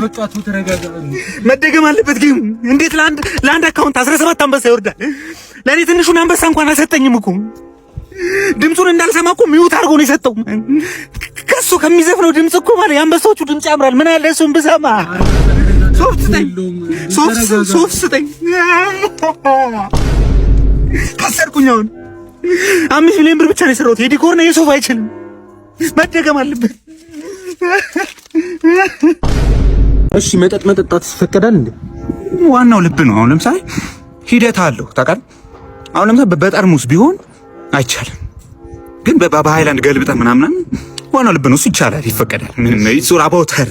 መጫወቱ ተረጋጋ። መደገም አለበት ጌም። እንዴት ለአንድ አካውንት 17 አንበሳ ይወርዳል? ለኔ ትንሹን አንበሳ እንኳን አልሰጠኝም እኮ። ድምፁን እንዳልሰማ እኮ ሚውት አድርጎ ነው የሰጠው። ከሱ ከሚዘፍነው ድምፅ እኮ ማለት የአንበሳዎቹ ድምፅ ያምራል። ምን አለ እሱን ብሰማ። ሶፍት ስጠኝ። ታሰርኩኝ። አሁን 5 ሚሊዮን ብር ብቻ ነው የሰራሁት። የዲኮር ነው የሶፋ አይችልም። መደገም አለበት። እሺ መጠጣት ይፈቀዳል እንዴ? ዋናው ልብ ነው። አሁን ለምሳሌ ሂደት አለው ታውቃለህ። አሁን ለምሳሌ በጠርሙስ ቢሆን አይቻልም፣ ግን በሃይላንድ ገልብጠ ምናምን ዋናው ልብ ነው። እሱ ይቻላል፣ ይፈቀዳል። ምንም ይጹራ ባውተር።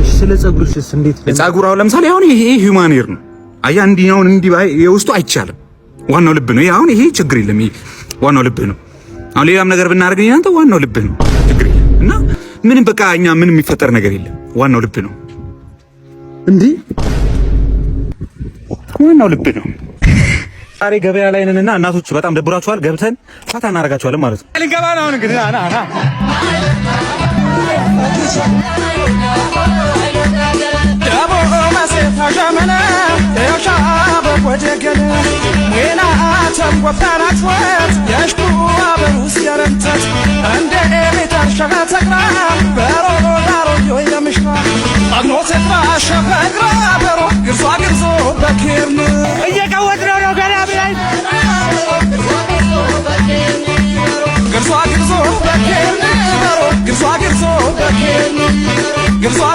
እሺ ስለ ጸጉርሽስ እንዴት? ጸጉር አሁን ለምሳሌ አሁን ይሄ ሂውማን ሄር ነው። አያ እንዲኛውን እንዲህ የውስጡ አይቻልም። ዋናው ልብ ነው። ይሄ አሁን ይሄ ችግር የለም። ይሄ ዋናው ልብ ነው። አሁን ሌላም ነገር ብናደርግ አንተ ዋናው ልብ ነው፣ ችግር የለም። እና ምንም በቃ እኛ ምንም የሚፈጠር ነገር የለም። ዋናው ልብ ነው እንዴ? ዋናው ልብ ነው። ዛሬ ገበያ ላይ ነንና እናቶች በጣም ደብራቸዋል። ገብተን ፈታ እናደርጋቸዋለን ማለት ነው። ልንገባ ነው አሁን እንግዲህ ና ዳቦ ማሴታ ጀመና የሻበ ወደገለ ወይና ተንቆጣራት ወት ያሽኩ አበሩስ ያረንተት እንደ ኤሌታር ሸጋተግራ በሮሮ ዳሮ የምሽካ አግኖት ፍራሽ በግራ በሮ ግርዞ በኪርኑ እየቀወጥ ነው ገና ብላይ ግርዞ በኪርኑ በሮ ግርዞ በኪርኑ ግርዞ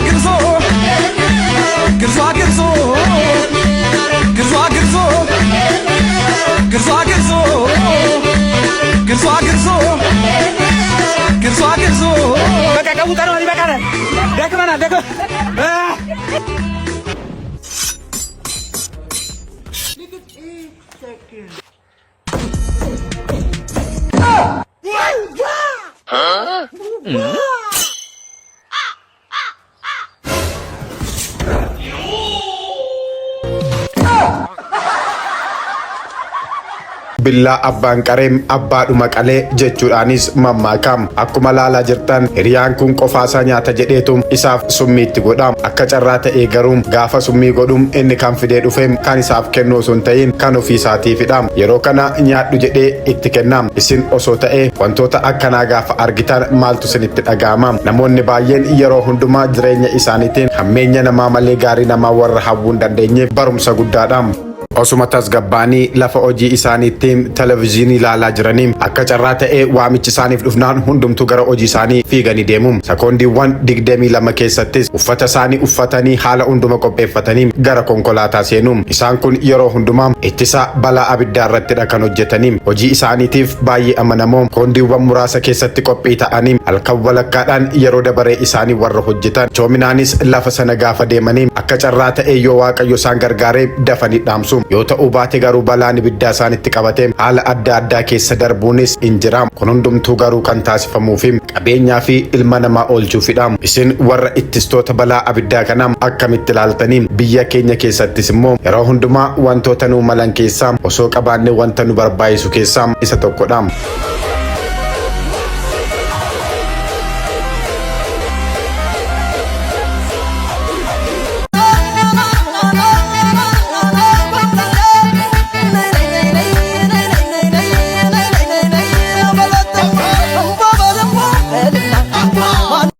በቃ ቀውጠር ነው ይበቃል። ደክመናል። Billaa abbaan qareem abbaadhuma qalee jechuudhaanis mammaakam. Akkuma laalaa jirtan hiriyaan kun qofaasaa nyaata jedheetum isaaf summiitti godham. Akka carraa ta'ee garuu gaafa summii godhum inni kan fidee dhufeem kan isaaf kennuu osoo hin ta'in kan ofii isaatii fidham. Yeroo kana nyaadhu jedhee itti kennam. Isin osoo ta'ee wantoota akkanaa gaafa argitan maaltu isinitti dhaga'amam? Namoonni baay'een yeroo hundumaa jireenya isaaniitiin hammeenya namaa malee gaarii namaa warra hawwuu hin dandeenyeef barumsa guddaadhaam. Osuma tasgabbaanii lafa hojii isaaniittiin televezyiinii ilaalaa jiraniin akka carraa ta'ee waamichi isaaniif dhufnaan hundumtuu gara hojii isaanii fiiganii deemum. Sekoondiiwwan 22 keessattis uffata isaanii uffatanii haala hunduma qopheeffatanii gara konkolaataa seenum. Isaan kun yeroo hundumaa ittisa balaa abiddaa irrattidha kan hojjetanii. Hojii isaaniitiif baay'ee amanamoo sekoondiiwwan muraasa keessatti qophii ta'anii halkan walakkaadhaan yeroo dabaree isaanii warra hojjetan choominaanis lafa sana gaafa deemanii akka carraa ta'ee yoo waaqayyo isaan gargaaree dafanii dhaamsu. Yoo ta'uu baate garuu balaan ibiddaa isaanitti qabatee haala adda addaa keessa darbuunis hin jiraam. Kun hundumtuu garuu kan taasifamuufi qabeenyaa fi ilma namaa oolchuufidha. Isin warra ittistoota balaa abiddaa kanaa akkamitti ilaaltanii? Biyya keenya keessattis immoo yeroo hundumaa wantoota nuu malan keessaa osoo qabaanne wanta nu barbaachisu keessaa isa tokkodha.